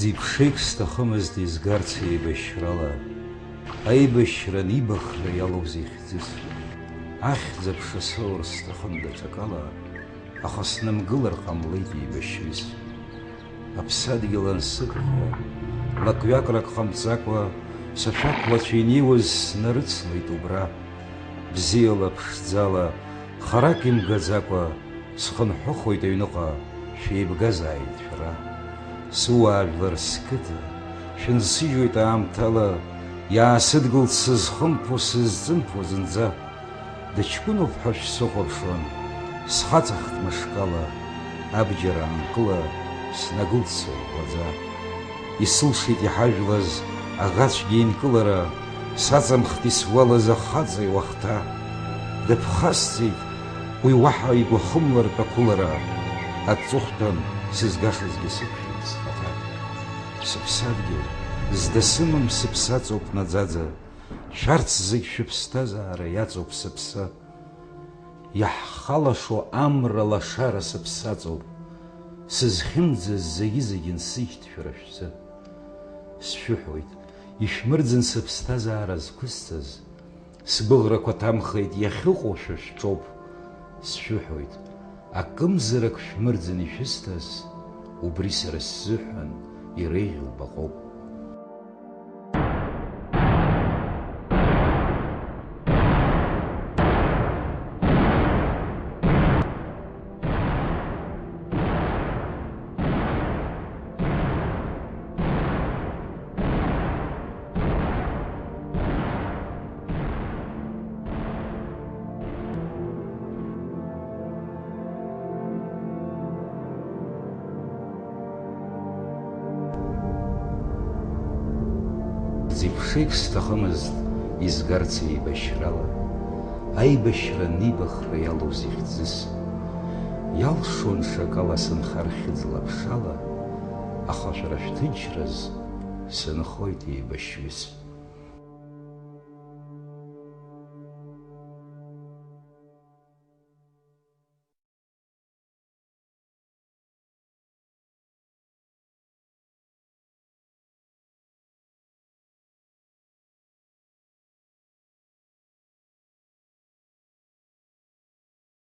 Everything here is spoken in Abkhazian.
Зиԥшеик сҭахымызт изгарц еибашьрала, аибашьра нибахра иалоу зихьӡыз. Ахьӡ-аԥша соур сҭахын даҽакала, аха снымгылар ҟамлеит еибашьҩыз. Аԥсадгьыл ансыгха, лакҩакрак ҟамҵакәа, сашәақәлацәа инеиуаз снарыцлеит убра. Бзиала ԥшӡала, харак имгаӡакәа, схынҳәыхоит аҩныҟа, шәеибгазааит шәара. Суаажәлар сқыҭа, шәынсыжьуеит аамҭала, иаасыдгылт сызхымԥо, сызҵымԥо зынӡа. Дыҷкәыноуп ҳәа шәсыхәаԥшуан, схаҵахт мышкала, абџьар аанкыла, снагылт сыӷәӷәаӡа. Исылшеит иҳажәлаз аӷацәгьа инкылара, саҵамхт исуалаз ахаҵа иуахҭа. Дыԥхасҵеит уи уаҳа игәахымлартә ақәылара, аҵыхәтәан сызгашазгьы сықәшәеит схаҭа. Сыԥсадгьыл, зда сымам сыԥсаҵоуп наӡаӡа, шәарҭ зегь шәыԥсҭазаара иаҵоуп сыԥсы. Иаҳхалашо амра лашара сыԥсаҵоуп, сызхьымӡаз зегьы-зегьы нсыжьт шәара шәзы. Сшәыҳәоит, ишәмырӡын сыԥсҭазаара зқәысҵаз, сгәыӷрақәа ҭамхеит иахьыҟоу шәа шәҿоуп. Сшәыҳәоит, акымзарак шәмырӡын ишәысҭаз, убри сара сзыҳәан иреиӷьу баҟоуп. Зиԥшеик сҭахымызт изгарц еибашьрала, аибашьра нибахра иалоу зихьӡыз. Иалшон ҽакала сынхархьыӡ лаԥшала, аха шәара шәҭынчраз сынхоит еибашьҩыз.